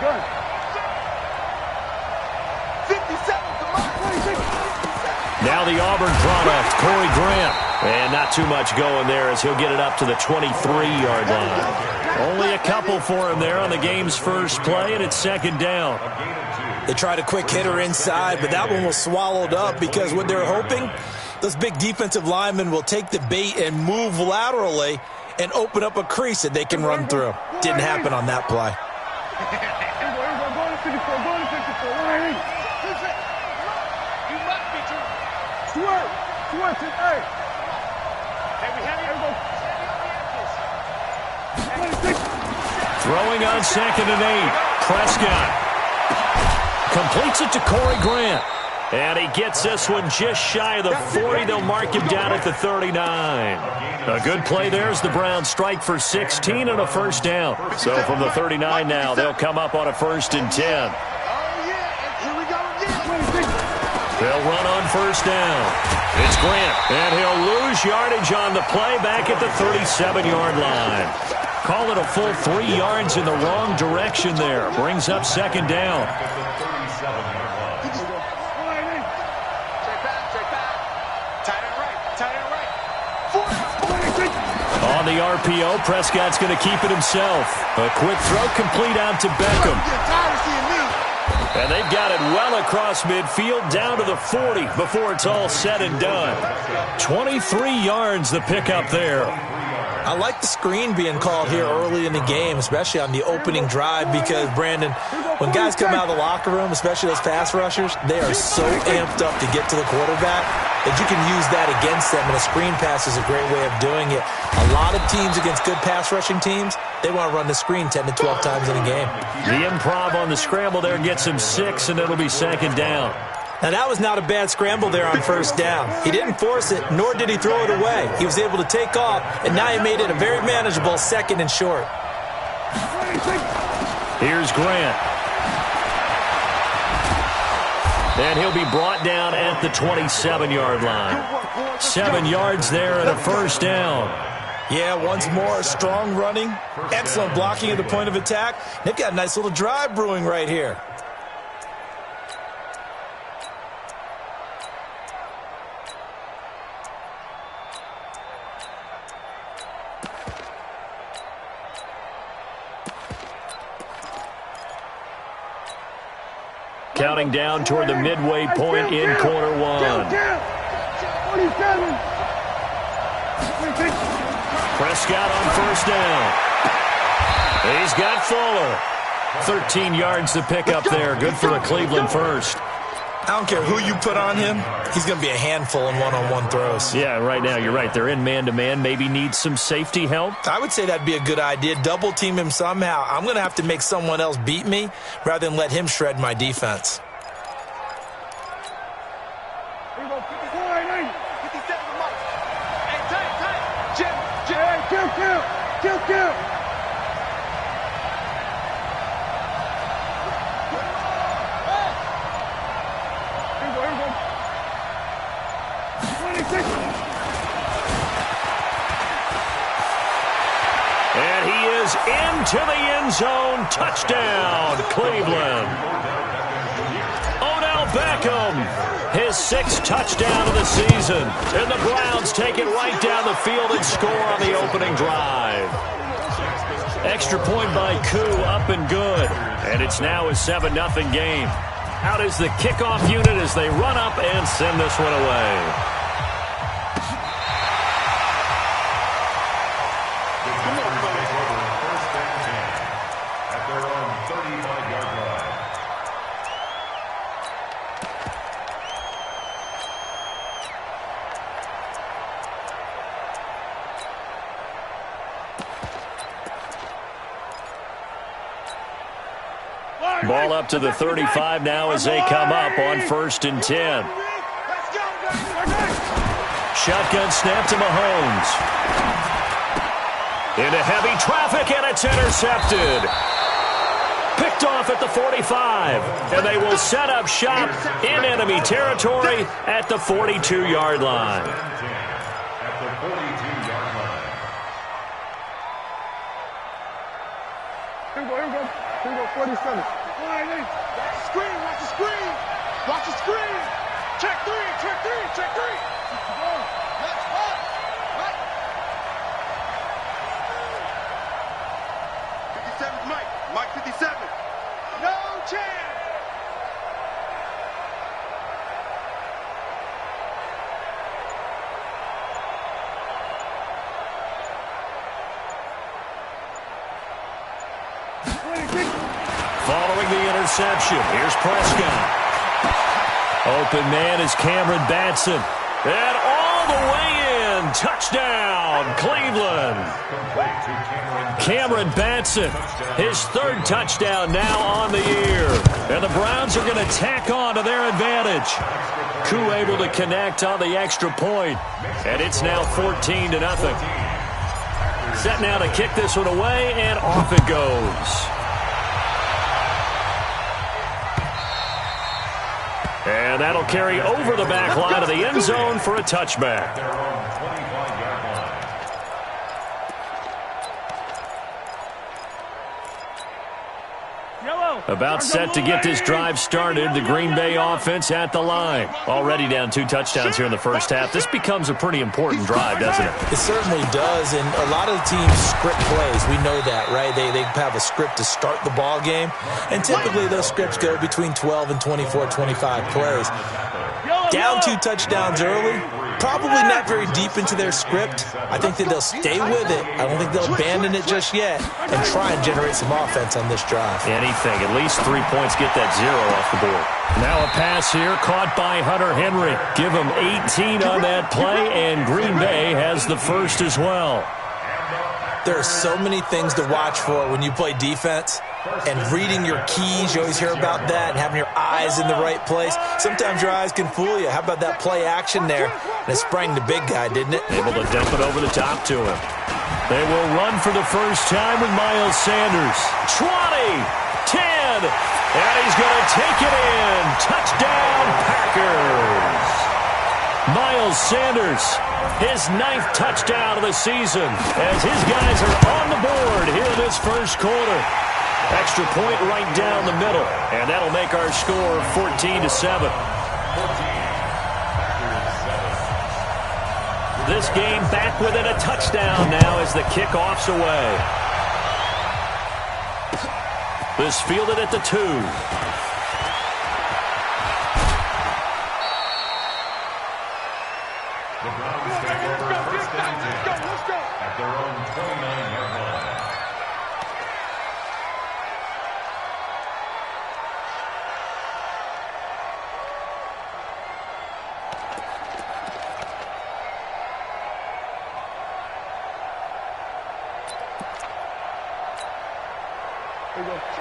Gun. 57. Now the Auburn product, Corey Grant. And not too much going there as he'll get it up to the 23-yard line. Only a couple for him there on the game's first play, and it's second down. They tried a quick hitter inside, but that one was swallowed up because what they're hoping, those big defensive linemen will take the bait and move laterally and open up a crease that they can run through. Didn't happen on that play. Throwing on 2nd and 8. Prescott completes it to Corey Grant. And he gets this one just shy of the 40. They'll mark him down at the 39. A good play there as the Browns strike for 16 and a first down. So from the 39 now, they'll come up on a 1st and 10. They'll run on first down. It's Grant, and he'll lose yardage on the play back at the 37-yard line. Call it a full 3 yards in the wrong direction there. Brings up second down. On the RPO, Prescott's going to keep it himself. A quick throw complete out to Beckham. And they've got it well across midfield down to the 40 before it's all said and done. 23 yards the pickup there. I like the screen being called here early in the game, especially on the opening drive, because, Brandon, when guys come out of the locker room, especially those pass rushers, they are so amped up to get to the quarterback that you can use that against them, and a screen pass is a great way of doing it. A lot of teams against good pass rushing teams, they want to run the screen 10 to 12 times in a game. The improv on the scramble there gets him 6, and it'll be second down. Now, that was not a bad scramble there on first down. He didn't force it, nor did he throw it away. He was able to take off, and now he made it a very manageable 2nd and short. Here's Grant. And he'll be brought down at the 27-yard line. 7 yards there and a first down. Yeah, once more, strong running, excellent blocking at the point of attack. They've got a nice little drive brewing right here. Counting down toward the midway point in quarter one. Prescott on first down. He's got Fuller. 13 yards to pick up there. Good for a Cleveland first. I don't care who you put on him. He's going to be a handful in one-on-one throws. Yeah, right now, you're right. They're in man-to-man. Maybe needs some safety help. I would say that'd be a good idea. Double team him somehow. I'm going to have to make someone else beat me rather than let him shred my defense. Kill. And he is into the end zone. Touchdown, Cleveland. Odell Beckham, his 6th touchdown of the season. And the Browns take it right down the field and score on the opening drive. Extra point by Koo, up and good. And it's now a 7-0 game. Out is the kickoff unit as they run up and send this one away. Ball up to the 35 now as they come up on 1st and 10. Shotgun snap to Mahomes. Into heavy traffic, and it's intercepted. Picked off at the 45, and they will set up shop in enemy territory at the 42-yard line. Here we go. Here we go. 47. Screen. Watch the screen. Watch the screen. Check three. Check three. Check three. Let's go. Right. 57's Mike. Mike 57. No chance. Following the interception, here's Prescott. Open man is Cameron Batson. And all the way in. Touchdown, Cleveland. Cameron Batson, his third touchdown now on the year. And the Browns are going to tack on to their advantage. Koo able to connect on the extra point. And it's now 14-0. Set now to kick this one away, and off it goes. And that'll carry over the back line of the end zone for a touchback. About set to get this drive started. The Green Bay offense at the line. Already down 2 touchdowns here in the first half. This becomes a pretty important drive, doesn't it? It certainly does, and a lot of the teams script plays. We know that, right? They have a script to start the ball game, and typically those scripts go between 12 and 24, 25 plays. Down 2 touchdowns early, probably not very deep into their script. I think that they'll stay with it. I don't think they'll abandon it just yet and try and generate some offense on this drive. Anything. At least 3 points, get that 0 off the board. Now a pass here caught by Hunter Henry. Give him 18 on that play, and Green Bay has the first as well. There are so many things to watch for when you play defense. And reading your keys, you always hear about that, and having your eyes in the right place. Sometimes your eyes can fool you. How about that play action there? And it sprang the big guy, didn't it? Able to dump it over the top to him. They will run for the first time with Miles Sanders. 20, 10, and he's going to take it in. Touchdown, Packers. Miles Sanders, his 9th touchdown of the season, as his guys are on the board here in this first quarter. Extra point right down the middle, and that'll make our score 14-7. This game back within a touchdown now as the kickoff's away. This fielded at the 2. The Browns take over first and 10 at their own 29-yard line.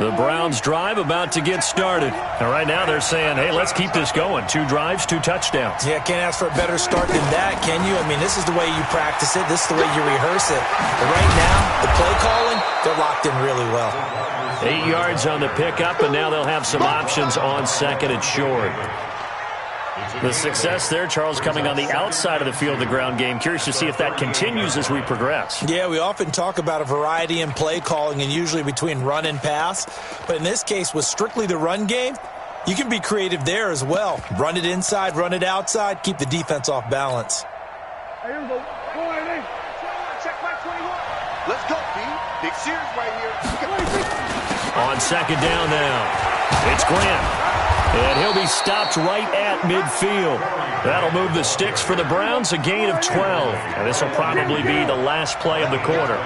The Browns drive about to get started. And right now they're saying, hey, let's keep this going. 2 drives, 2 touchdowns. Yeah, can't ask for a better start than that, can you? I mean, this is the way you practice it. This is the way you rehearse it. But right now, the play calling, they're locked in really well. 8 yards on the pickup, and now they'll have some options on second and short. The success there, Charles, coming on the outside of the field, the ground game. Curious to see if that continues as we progress. Yeah, we often talk about a variety in play calling and usually between run and pass. But in this case, with strictly the run game, you can be creative there as well. Run it inside, run it outside, keep the defense off balance. Here we go. Check my 21. Let's go, B. Big Sears right here. On second down now, it's Grant. And he'll be stopped right at midfield. That'll move the sticks for the Browns, a gain of 12. And this will probably be the last play of the quarter.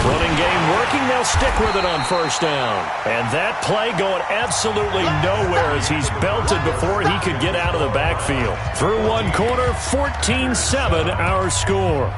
Running game working, they'll stick with it on first down. And that play going absolutely nowhere as he's belted before he could get out of the backfield. Through one quarter, 14-7 our score.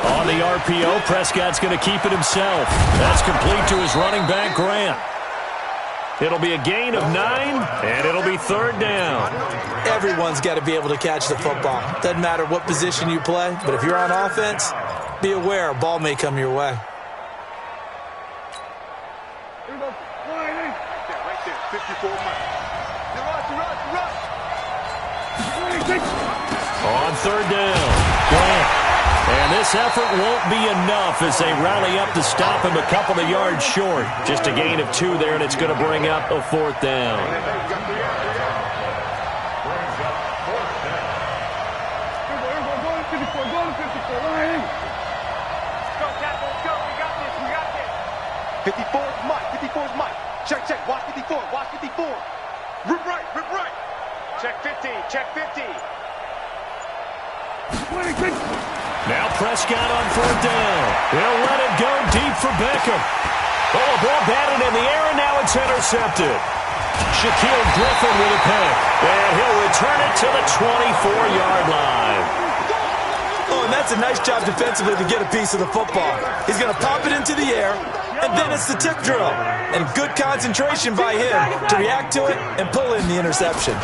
On the RPO, Prescott's going to keep it himself. That's complete to his running back, Grant. It'll be a gain of 9, and it'll be 3rd down. Everyone's got to be able to catch the football. Doesn't matter what position you play, but if you're on offense, be aware a ball may come your way. Right there, 54 miles. On 3rd down, Grant. And this effort won't be enough as they rally up to stop him a couple of yards short. Just a gain of 2 there, and it's going to bring up a 4th down. Check, watch 54, watch 54. Rip right. Check 50, check 50. Now Prescott on 4th down. He'll let it go deep for Beckham. Oh, a ball batted in the air, and now it's intercepted. Shaquille Griffin with a pick, and he'll return it to the 24-yard line. Oh, and that's a nice job defensively to get a piece of the football. He's going to pop it into the air, and then it's the tip drill. And good concentration by him to react to it and pull in the interception.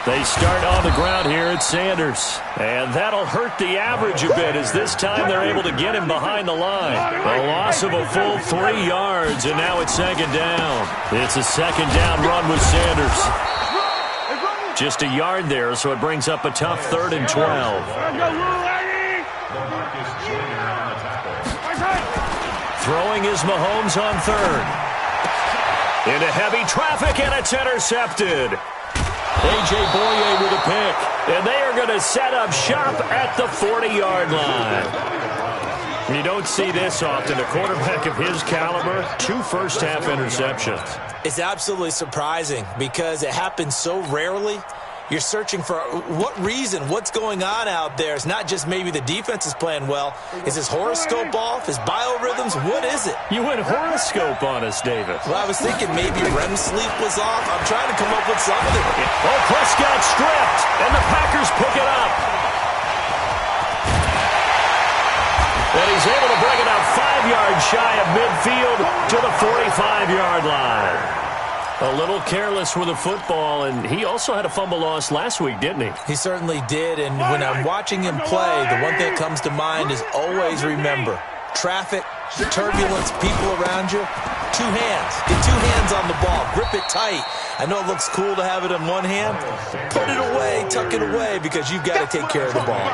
They start on the ground here at Sanders. And that'll hurt the average a bit as this time they're able to get him behind the line. A loss of a full 3 yards, and now it's 2nd down. It's a 2nd down run with Sanders. Just a yard there, so it brings up a tough 3rd and 12. Throwing is Mahomes on 3rd. Into heavy traffic, and it's intercepted. A.J. Boye with a pick, and they are going to set up shop at the 40-yard line. You don't see this often. A quarterback of his caliber, 2 first-half interceptions. It's absolutely surprising because it happens so rarely. You're searching for what reason, what's going on out there. It's not just maybe the defense is playing well. Is his horoscope off? His biorhythms? What is it? You went horoscope on us, David. Well, I was thinking maybe REM sleep was off. I'm trying to come up with something. Oh, Prescott stripped, and the Packers pick it up. And he's able to bring it up 5 yards shy of midfield to the 45-yard line. A little careless with the football, and he also had a fumble loss last week, didn't he? He certainly did, and when I'm watching him play, the one thing that comes to mind is always remember, traffic, turbulence, people around you, 2 hands. Get 2 hands on the ball. Grip it tight. I know it looks cool to have it in one hand. Put it away, tuck it away, because you've got to take care of the ball.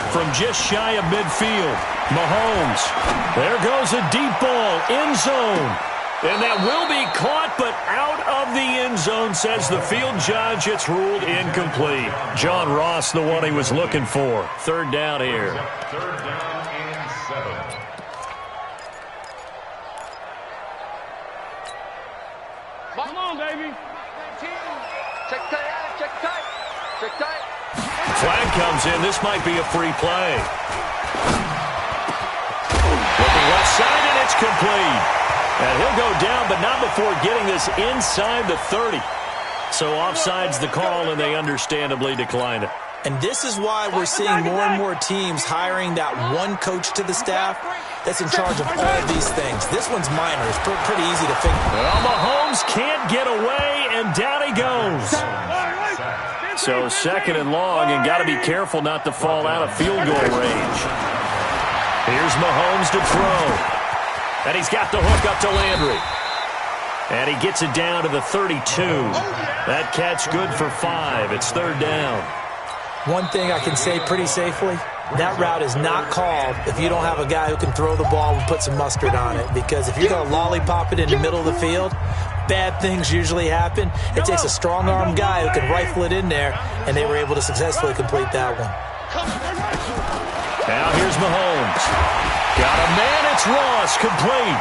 From just shy of midfield, Mahomes. There goes a deep ball, end zone. And that will be caught, but out of the end zone, says the field judge. It's ruled incomplete. John Ross, the one he was looking for. 3rd down here. 3rd down and 7. Come on, baby. Check tight. Flag comes in. This might be a free play. Looking left side, and it's complete. And he'll go down, but not before getting this inside the 30. So offside's the call, and they understandably decline it. And this is why we're seeing more and more teams hiring that one coach to the staff that's in charge of all these things. This one's minor. It's pretty easy to figure. Well, Mahomes can't get away, and down he goes. So 2nd and long, and got to be careful not to fall out of field goal range. Here's Mahomes to throw. And he's got the hook up to Landry. And he gets it down to the 32. That catch good for 5. It's 3rd down. One thing I can say pretty safely, that route is not called if you don't have a guy who can throw the ball and put some mustard on it. Because if you're going to lollipop it in the middle of the field, bad things usually happen. It takes a strong-arm guy who can rifle it in there, and they were able to successfully complete that one. Now here's Mahomes. Got a man, it's Ross, complete.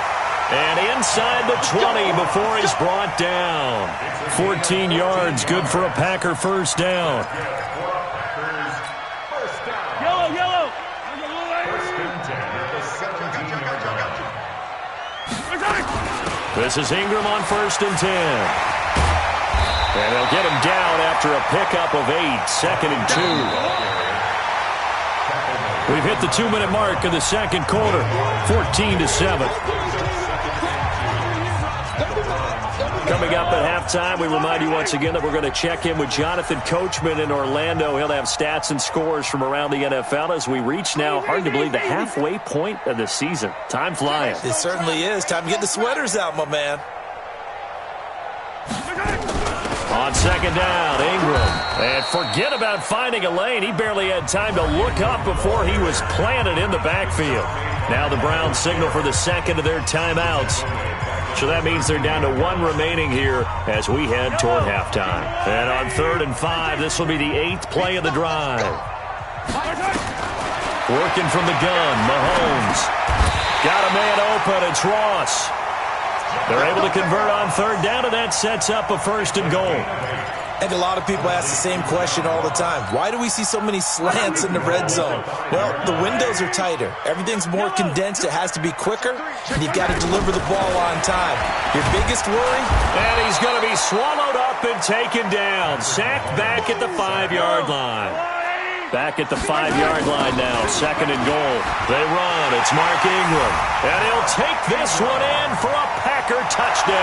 And inside the 20 before he's brought down. 14 yards, good for a Packer 1st down. Yellow. This is Ingram on 1st and 10. And they'll get him down after a pickup of 8, 2nd and 2. We've hit the 2-minute mark of the second quarter, 14-7. Coming up at halftime, we remind you once again that we're going to check in with Jonathan Coachman in Orlando. He'll have stats and scores from around the NFL as we reach now, hard to believe, the halfway point of the season. Time flying. It certainly is. Time to get the sweaters out, my man. On second down, Ingram. And forget about finding a lane. He barely had time to look up before he was planted in the backfield. Now the Browns signal for the second of their timeouts. So that means they're down to 1 remaining here as we head toward halftime. And on 3rd and 5, this will be the 8th play of the drive. Working from the gun, Mahomes. Got a man open, it's Ross. They're able to convert on 3rd down, and that sets up a 1st and goal. And a lot of people ask the same question all the time. Why do we see so many slants in the red zone? Well, the windows are tighter. Everything's more condensed. It has to be quicker, and you've got to deliver the ball on time. Your biggest worry? And he's going to be swallowed up and taken down. Sacked back at the 5-yard line. Back at the 5-yard line now. 2nd and goal. They run. It's Mark Ingram. And he'll take this one in for a Packer touchdown.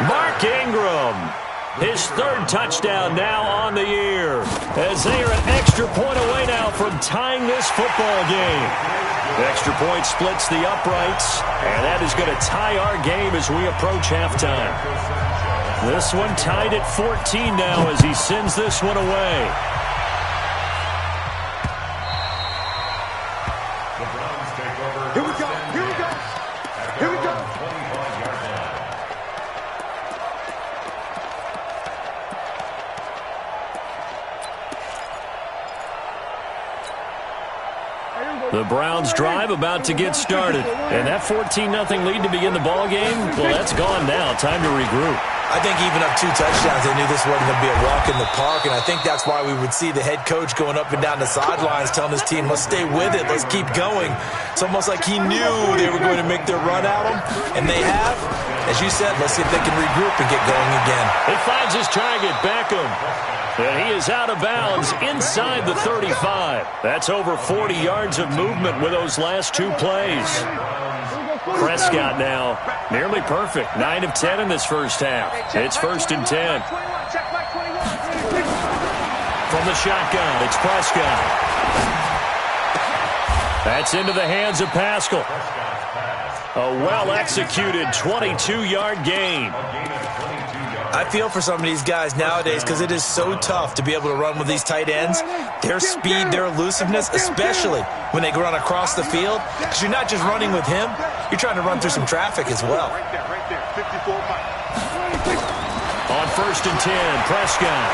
Mark Ingram. His 3rd touchdown now on the year, as they are an extra point away now from tying this football game. The extra point splits the uprights, and that is going to tie our game as we approach halftime. This one tied at 14 now as he sends this one away. The Browns take over. Here we go. Here we go. Here we go. 25-yard line. The Browns drive about to get started. And that 14-0 lead to begin the ball game, well, that's gone now. Time to regroup. I think even up 2 touchdowns, they knew this wasn't going to be a walk in the park, and I think that's why we would see the head coach going up and down the sidelines telling his team, let's stay with it, let's keep going. It's almost like he knew they were going to make their run at him, and they have. As you said, let's see if they can regroup and get going again. He finds his target, Beckham. And he is out of bounds inside the 35. That's over 40 yards of movement with those last 2 plays. Prescott now nearly perfect. 9 of 10 in this first half. It's 1st and 10. From the shotgun, it's Prescott. That's into the hands of Pascal. A well-executed 22-yard gain. I feel for some of these guys nowadays because it is so tough to be able to run with these tight ends. Their speed, their elusiveness, especially when they run across the field. Because you're not just running with him, you're trying to run through some traffic as well. Right there. 54 miles. On 1st and 10, Prescott.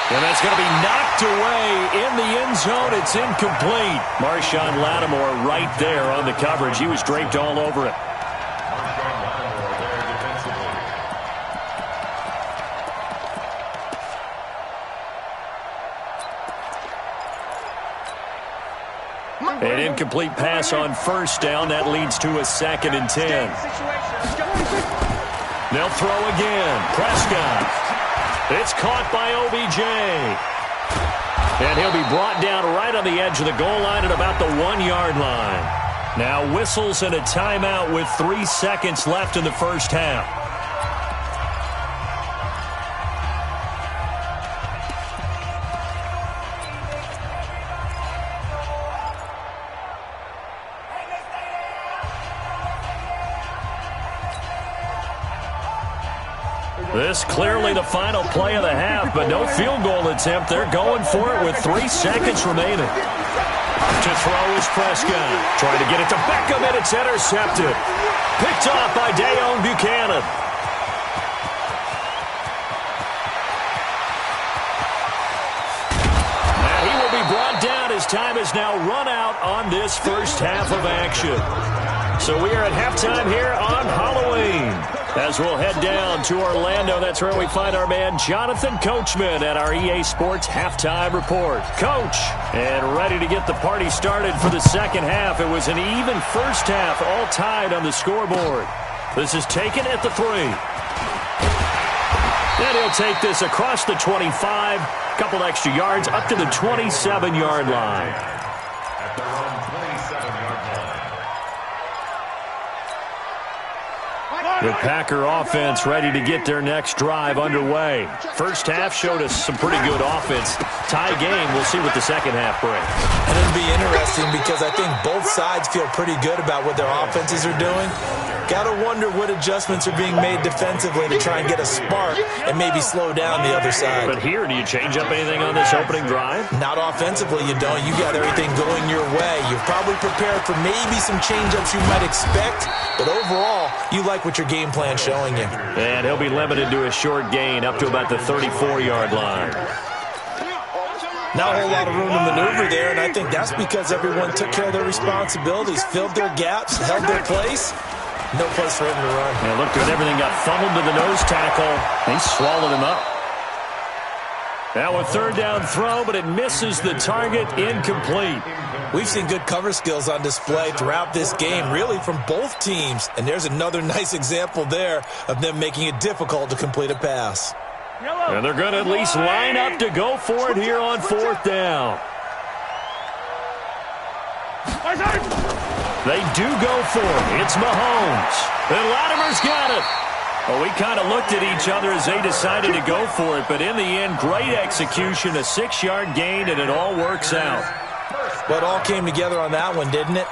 And that's going to be knocked away in the end zone. It's incomplete. Marshawn Lattimore right there on the coverage. He was draped all over it. An incomplete pass on 1st down. That leads to a 2nd and 10. They'll throw again. Prescott. It's caught by OBJ. And he'll be brought down right on the edge of the goal line at about the 1-yard line. Now whistles and a timeout with 3 seconds left in the first half. This clearly the final play of the half, but no field goal attempt. They're going for it with 3 seconds remaining. To throw is Prescott. Trying to get it to Beckham, and it's intercepted. Picked off by Dayon Buchanan. And he will be brought down. His time is now run out on this first half of action. So we are at halftime here on Halloween. As we'll head down to Orlando, that's where we find our man Jonathan Coachman at our EA Sports Halftime Report. Coach, and ready to get the party started for the second half. It was an even first half, all tied on the scoreboard. This is taken at the 3. And he'll take this across the 25, couple extra yards up to the 27-yard line. At their own 27-yard line. The Packer offense ready to get their next drive underway. First half showed us some pretty good offense. Tie game, we'll see what the second half brings. And it'll be interesting because I think both sides feel pretty good about what their offenses are doing. Got to wonder what adjustments are being made defensively to try and get a spark and maybe slow down the other side. But here, do you change up anything on this opening drive? Not offensively, you don't. You got everything going your way. You've probably prepared for maybe some change-ups you might expect, but overall, you like what your game plan's showing you. And he'll be limited to a short gain up to about the 34-yard line. Not a whole lot of room to maneuver there, and I think that's because everyone took care of their responsibilities, filled their gaps, held their place. No place for him to run. And look good, everything got funneled to the nose tackle. He swallowed him up. Now a third down throw, but it misses the target, incomplete. We've seen good cover skills on display throughout this game, really from both teams. And there's another nice example there of them making it difficult to complete a pass. And they're going to at least line up to go for it here on fourth down. They do go for it. It's Mahomes. And Latimer's got it. Well, we kind of looked at each other as they decided to go for it, but in the end, great execution, a 6-yard gain, and it all works out. Well, it all came together on that one, didn't it?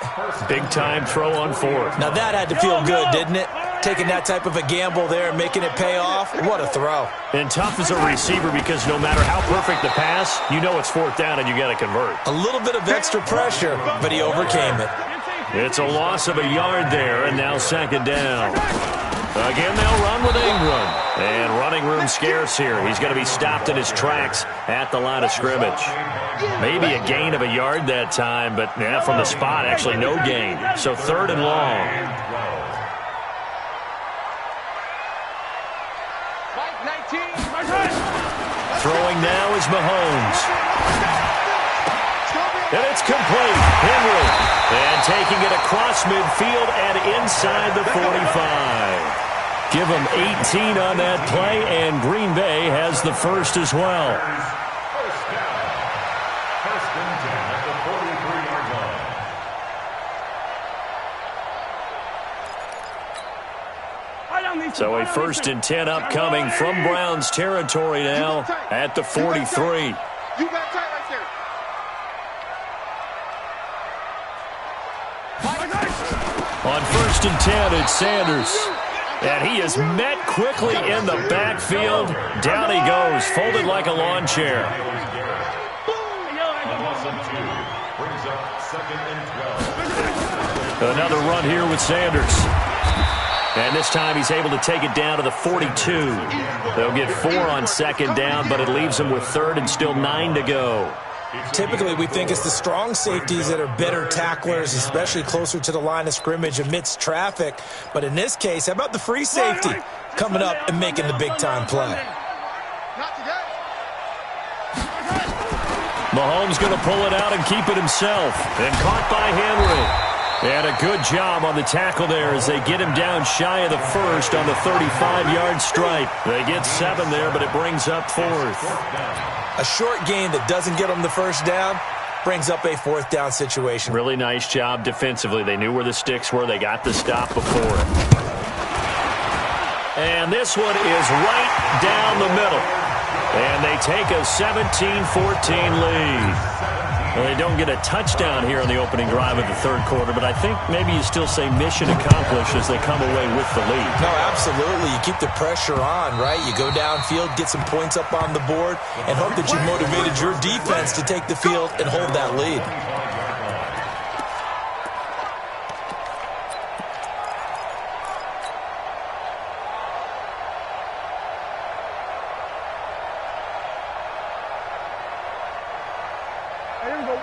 Big-time throw on fourth. Now, that had to feel good, didn't it? Taking that type of a gamble there and making it pay off. What a throw. And tough as a receiver because no matter how perfect the pass, you know it's fourth down and you got to convert. A little bit of extra pressure, but he overcame it. It's a loss of a yard there, and now second down. Again, they'll run with Ingram. And running room scarce here. He's going to be stopped in his tracks at the line of scrimmage. Maybe a gain of a yard that time, but yeah, from the spot, actually no gain. So third and long. Throwing now is Mahomes. And it's complete. Henry. And taking it across midfield and inside the 45. Give them 18 on that play, and Green Bay has the first as well. First and 10 at the 43-yard line. So a first and 10 upcoming from Browns territory now at the 43. You got tight right there. On first and 10, it's Sanders. And he is met quickly in the backfield. Down he goes, folded like a lawn chair. Another run here with Sanders. And this time he's able to take it down to the 42. They'll get 4 on second down, but it leaves them with third and still 9 to go. Typically, we think it's the strong safeties that are better tacklers, especially closer to the line of scrimmage amidst traffic. But in this case, how about the free safety coming up and making the big-time play? Mahomes going to pull it out and keep it himself. And caught by Henry. And a good job on the tackle there as they get him down shy of the first on the 35-yard stripe. They get 7 there, but it brings up fourth. A short gain that doesn't get them the first down brings up a fourth down situation. Really nice job defensively. They knew where the sticks were. They got the stop before it. And this one is right down the middle. And they take a 17-14 lead. Well, they don't get a touchdown here on the opening drive of the third quarter, but I think maybe you still say mission accomplished as they come away with the lead. No, absolutely. You keep the pressure on, right? You go downfield, get some points up on the board, and hope that you motivated your defense to take the field and hold that lead.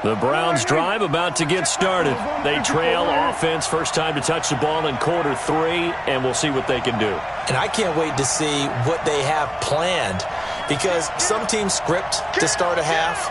The Browns drive about to get started. They trail offense, first time to touch the ball in quarter 3, and we'll see what they can do. And I can't wait to see what they have planned because some teams script to start a half.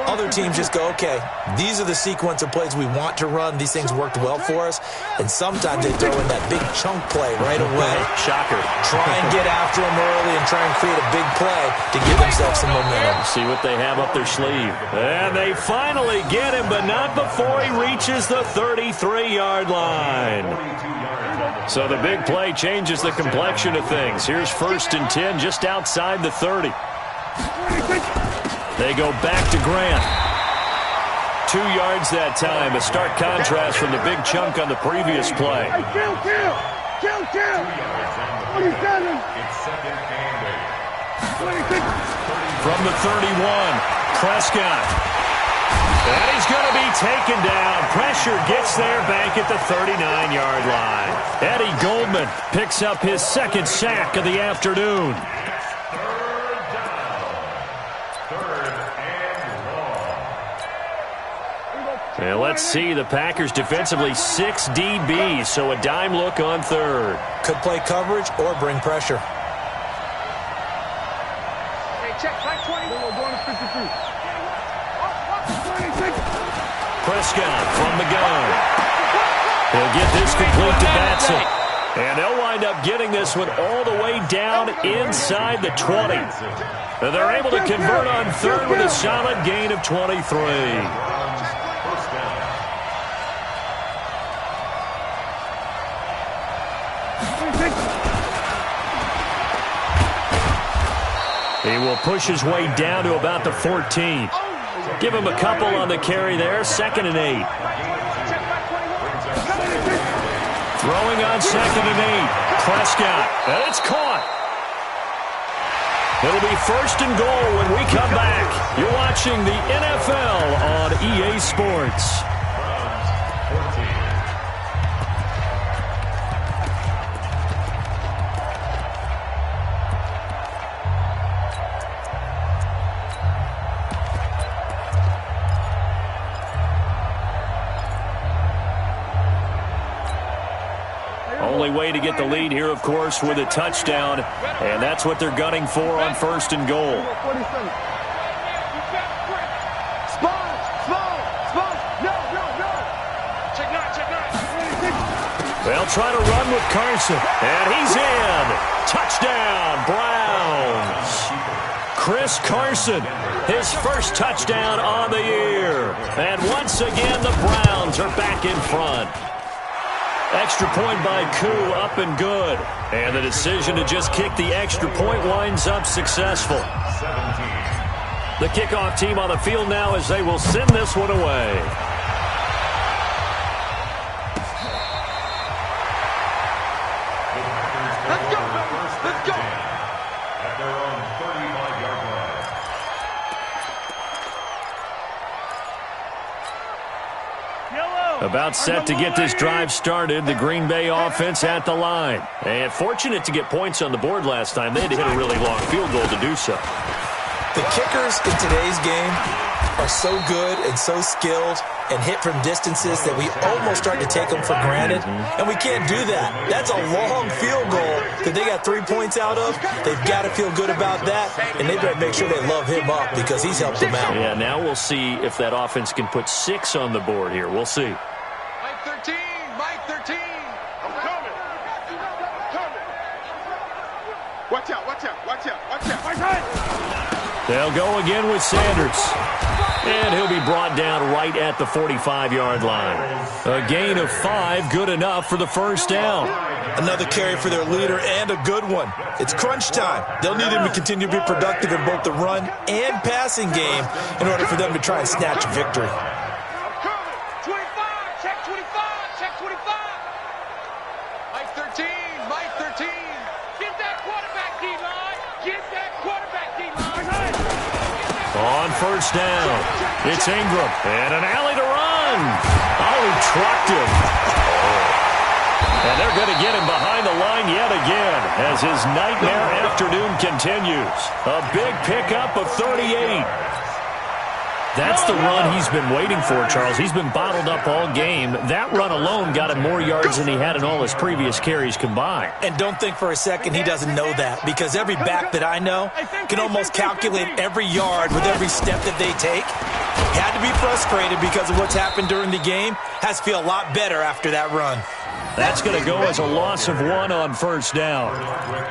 Other teams just go, okay, these are the sequence of plays we want to run. These things worked well for us. And sometimes they throw in that big chunk play right away. Shocker. Try and get after them early and try and create a big play to give themselves some momentum. See what they have up their sleeve. And they finally get him, but not before he reaches the 33-yard line. So the big play changes the complexion of things. Here's 1st and 10 just outside the 30. They go back to Grant. 2 yards that time. A stark contrast from the big chunk on the previous play. Hey, kill! 27. It's second and 8. 26. From the 31, Prescott. And he's going to be taken down. Pressure gets there back at the 39-yard line. Eddie Goldman picks up his 2nd sack of the afternoon. 3rd down. 3rd and 1. And let's see, the Packers defensively 6 DBs, so a dime look on 3rd. Could play coverage or bring pressure. Hey, check, right 20. We're going to 53. 26. Prescott from the gun. He'll get this complete to Batson. And they'll wind up getting this one all the way down inside the 20. And they're able to convert on 3rd with a solid gain of 23. First down. He will push his way down to about the 14. Give him a couple on the carry there. 2nd and 8. Throwing on 2nd and 8. Prescott. And it's caught. It'll be 1st and goal when we come back. You're watching the NFL on EA Sports. Only way to get the lead here, of course, with a touchdown. And that's what they're gunning for on 1st and goal. 47. Spawn! No! Check 9. They'll try to run with Carson. And he's in. Touchdown, Browns. Chris Carson, his first touchdown on the year. And once again, the Browns are back in front. Extra point by Koo, up and good. And the decision to just kick the extra point winds up successful. 17. The kickoff team on the field now as they will send this one away. Let's go! At their own 35-yard line. About set to get this drive started, the Green Bay offense at the line. And fortunate to get points on the board last time. They had to hit a really long field goal to do so. The kickers in today's game are so good and so skilled and hit from distances that we almost start to take them for granted. And we can't do that. That's a long field goal that they got 3 points out of. They've got to feel good about that, and they better make sure they love him up because he's helped them out. Yeah, now we'll see if that offense can put 6 on the board here. We'll see. Mike 13. I'm coming. Watch out. They'll go again with Sanders. And he'll be brought down right at the 45-yard line. A gain of 5, good enough for the first down. Another carry for their leader and a good one. It's crunch time. They'll need him to continue to be productive in both the run and passing game in order for them to try and snatch a victory. I'm coming. 25. Check 25. Mike 13. Get that quarterback, D-line. On first down, it's Ingram. And an alley to run. Oh, he trucked him. And they're going to get him behind the line yet again as his nightmare afternoon continues. A big pickup of 38. That's the run he's been waiting for, Charles. He's been bottled up all game. That run alone got him more yards than he had in all his previous carries combined. And don't think for a second he doesn't know that, because every back that I know can almost calculate every yard with every step that they take. He had to be frustrated because of what's happened during the game. Has to feel a lot better after that run. That's going to go as a loss of 1 on first down.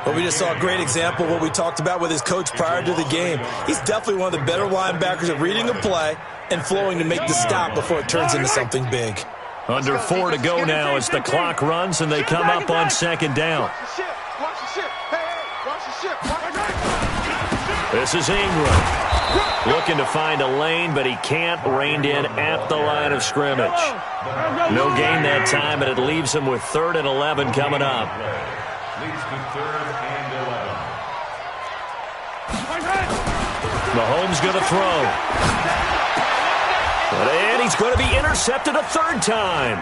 Well, we just saw a great example of what we talked about with his coach prior to the game. He's definitely one of the better linebackers at reading a play and flowing to make the stop before it turns into something big. Under 4 to go now as the clock runs and they come up on second down. This is Ingram. Looking to find a lane, but he can't. Reined in at the line of scrimmage. No gain that time, and it leaves him with 3rd and 11 coming up. Leads to 3rd and 11. Mahomes going to throw. And he's going to be intercepted a 3rd time.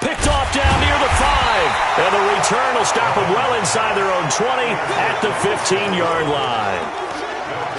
Picked off down near the 5. And the return will stop him well inside their own 20 at the 15-yard line.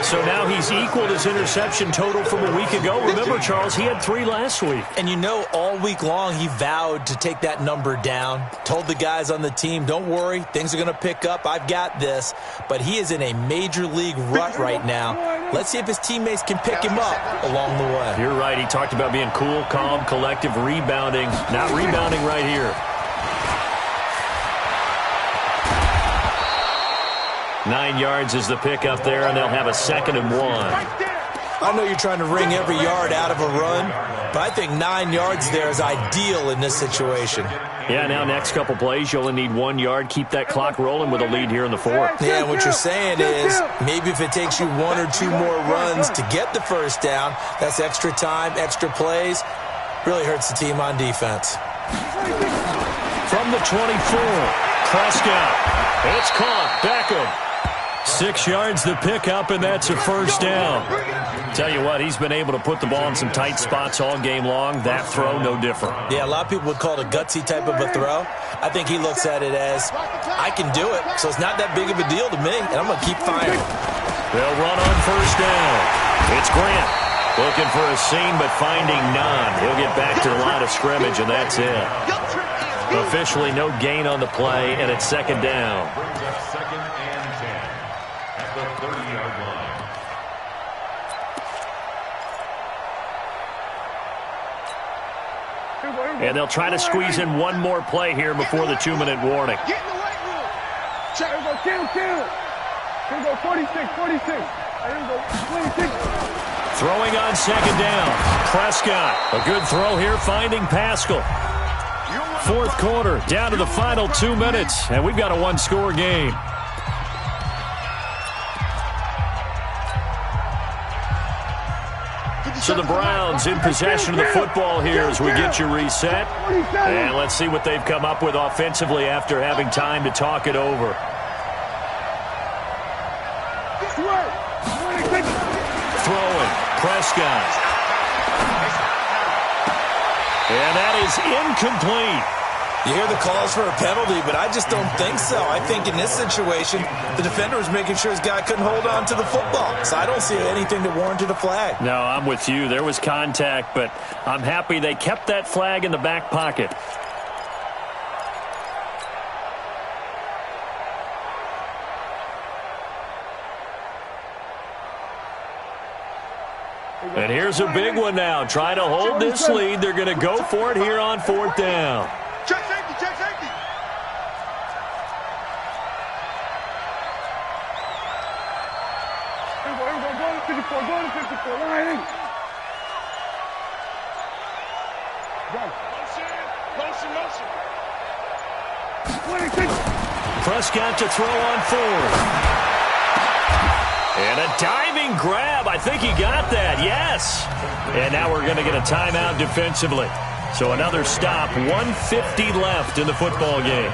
So now he's equaled his interception total from a week ago. Remember, Charles, he had 3 last week. And you know, all week long he vowed to take that number down. Told the guys on the team, don't worry, things are going to pick up. I've got this. But he is in a major league rut right now. Let's see if his teammates can pick him up along the way. You're right. He talked about being cool, calm, collective, rebounding. Not rebounding right here. 9 yards is the pickup there, and they'll have a 2nd and 1. I know you're trying to wring every yard out of a run, but I think 9 yards there is ideal in this situation. Yeah, now next couple plays, you only need 1 yard. Keep that clock rolling with a lead here in the 4th. Yeah, what you're saying is maybe if it takes you 1 or 2 more runs to get the first down, that's extra time, extra plays. Really hurts the team on defense. From the 24, Prescott. It's caught. Beckham. 6 yards the pickup, and that's a first down. Tell you what, he's been able to put the ball in some tight spots all game long. That throw, no different. Yeah, a lot of people would call it a gutsy type of a throw. I think he looks at it as, I can do it, so it's not that big of a deal to me, and I'm going to keep firing. They'll run on first down. It's Grant. Looking for a seam, but finding none. He'll get back to the line of scrimmage, and that's it. Officially no gain on the play, and it's 2nd down. Brings up 2nd and 10 at the 30-yard line. And they'll try to squeeze in one more play here before the 2-minute warning. Get in the weight room. Check. Here we go, kill. Here we go, 46. Here we go, 26. Throwing on 2nd down. Prescott. A good throw here, finding Pascal. 4th quarter, down to the final 2 minutes, and we've got a 1-score game. So the Browns in possession of the football here as we get you reset. And let's see what they've come up with offensively after having time to talk it over. Throwing, Prescott. And that is incomplete. You hear the calls for a penalty, but I just don't think so. I think in this situation, the defender was making sure his guy couldn't hold on to the football. So I don't see anything that warranted a flag. No, I'm with you. There was contact, but I'm happy they kept that flag in the back pocket. And here's a big one now. Trying to hold this lead. They're going to go for it here on 4th down. Check safety. Here we go, go to 54, line in. Motion. 26. Prescott to throw on 4th. And a diving grab. I think he got that. Yes. And now we're going to get a timeout defensively. So another stop. 1:50 left in the football game.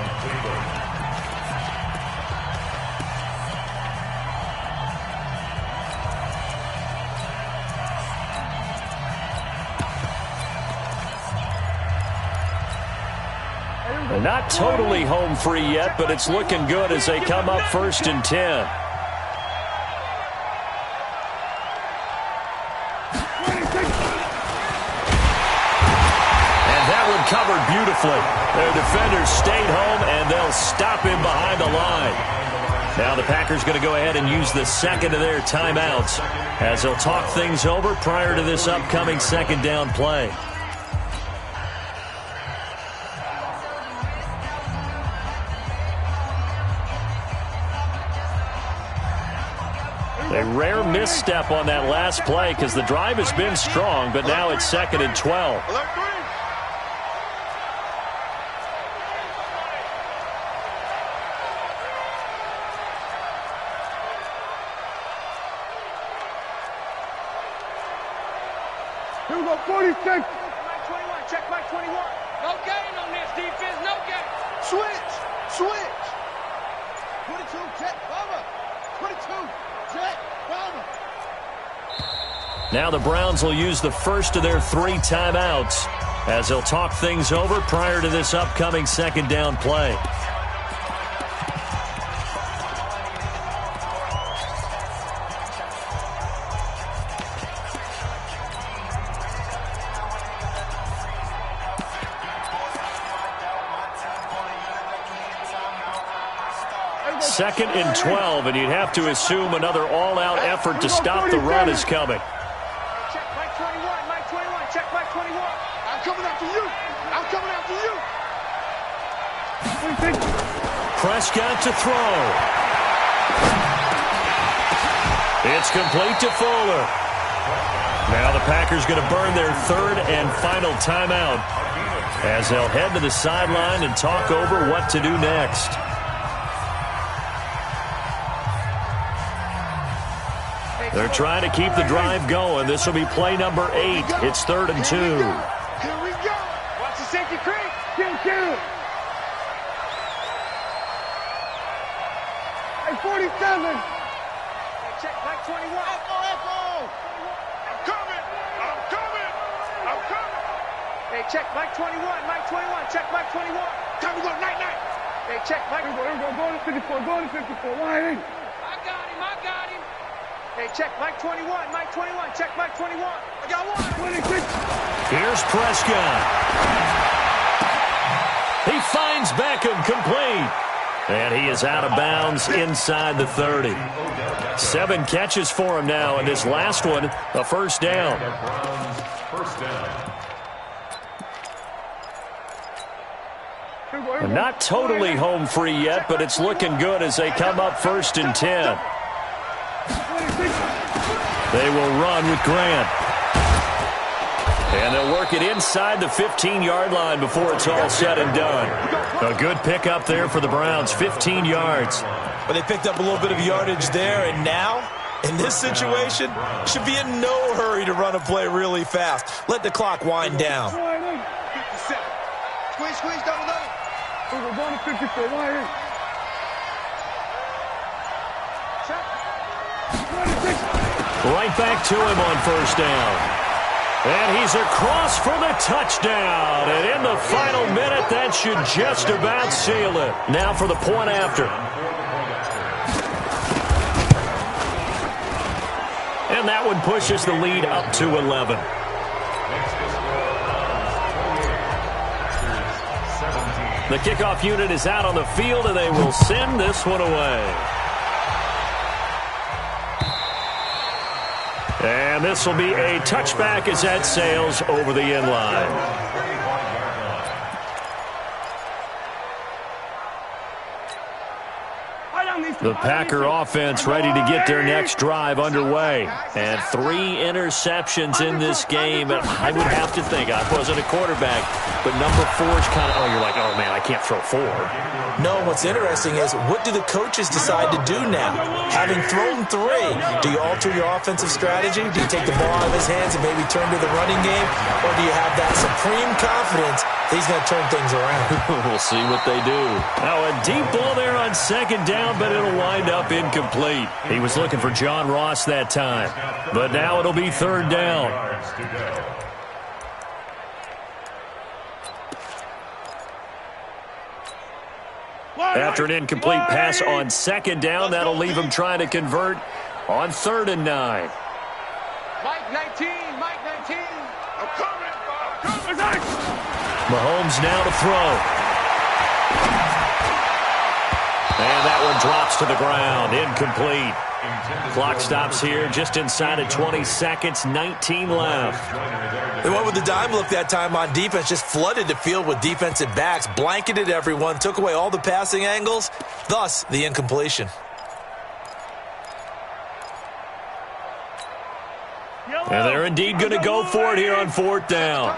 And not totally home free yet, but it's looking good as they come up 1st and 10. safely. Their defenders stayed home, and they'll stop him behind the line. Now the Packers going to go ahead and use the second of their timeouts as they'll talk things over prior to this upcoming second down play. A rare misstep on that last play because the drive has been strong, but now it's 2nd and 12. Here we go, 46. Mike 21, check Mike 21. No gain on this defense, no gain. Switch, switch. 22, check, cover. 22. Now the Browns will use the first of their 3 timeouts as they'll talk things over prior to this upcoming second down play. Second and 12, and you'd have to assume another all-out effort to stop the run is coming. Check Mike 21, Mike 21, check Mike 21. I'm coming after you. I'm coming after you. Prescott to throw. It's complete to Fuller. Now the Packers going to burn their 3rd and final timeout as they'll head to the sideline and talk over what to do next. They're trying to keep the drive going. This will be play number 8. It's 3rd and 2. Here we go. Watch the safety creep. Kill. Hey, 47. Hey, check Mike 21. Echo. I'm coming. Hey, check Mike 21, Mike 21, check Mike 21. Time to go, night. Hey, check Mike. Here we go, going to 54, Why? I got him. Hey, check Mike 21, Mike 21, check Mike 21. I got one. 26. Here's Prescott. He finds Beckham complete. And he is out of bounds inside the 30. 7 catches for him now, and this last one, a first down. Not totally home free yet, but it's looking good as they come up 1st and 10. They will run with Grant. And they'll work it inside the 15-yard line before it's all said and done. A good pickup there for the Browns, 15 yards. But they picked up a little bit of yardage there, and now, in this situation, should be in no hurry to run a play really fast. Let the clock wind down. 57. Squeeze, double. We're going to 54. Why? Right back to him on first down. And he's across for the touchdown. And in the final minute, that should just about seal it. Now for the point after. And that one pushes the lead up to 11. The kickoff unit is out on the field, and they will send this one away. And this will be a touchback as that sails over the end line. The Packer offense ready to get their next drive underway. And 3 interceptions in this game. And I would have to think, I wasn't a quarterback, but number 4 is kind of, you're like, oh, man, I can't throw 4. No, what's interesting is what do the coaches decide to do now? Having thrown 3, do you alter your offensive strategy? Do you take the ball out of his hands and maybe turn to the running game? Or do you have that supreme confidence that he's going to turn things around? We'll see what they do. Now a deep ball there on second down, but it'll wind up incomplete. He was looking for John Ross that time. But now it'll be third down. After an incomplete pass on second down, that'll leave him trying to convert on 3rd and 9. Mike 19, Mike 19. I'm coming. Mahomes now to throw. And that one drops to the ground. Incomplete. Clock stops here just inside of 20 seconds. 19 left. They went with the dime look that time on defense. Just flooded the field with defensive backs. Blanketed everyone. Took away all the passing angles. Thus, the incompletion. And they're indeed going to go for it here on 4th down.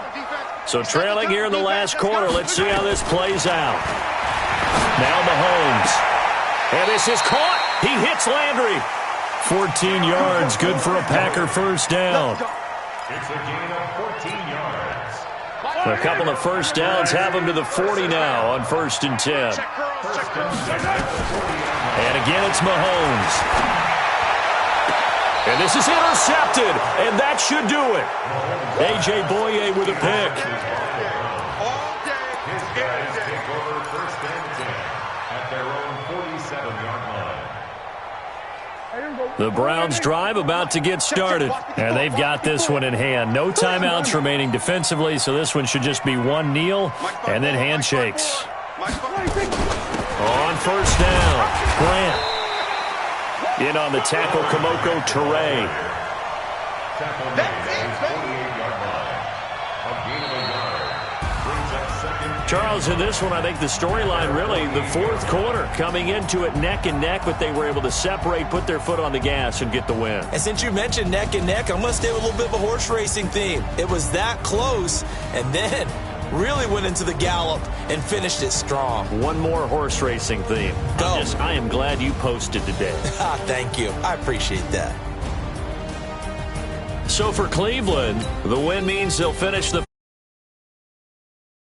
So trailing here in the last quarter. Let's see how this plays out. Now Mahomes. And this is caught. He hits Landry. 14 yards. Good for a Packer first down. It's a gain of 14 yards. A couple of first downs have him to the 40 now on 1st and 10. And again, it's Mahomes. And this is intercepted, and that should do it. A.J. Boye with a pick. His guys take over 1st and 10 at their own 47-yard line. The Browns drive about to get started, and they've got this one in hand. No timeouts remaining defensively, so this one should just be one kneel and then handshakes. On 1st down, Grant. In on the tackle, Kamoko Toure. Tackle made at his 48-yard line. A gain of a yard. Brings up 2nd. Charles, in this one, I think the storyline really, the 4th quarter, coming into it neck and neck, but they were able to separate, put their foot on the gas, and get the win. And since you mentioned neck and neck, I'm going to stay with a little bit of a horse racing theme. It was that close, and then really went into the gallop and finished it strong. One more horse racing theme. Go. I am glad you posted today. Thank you. I appreciate that. So for Cleveland, the win means they'll finish the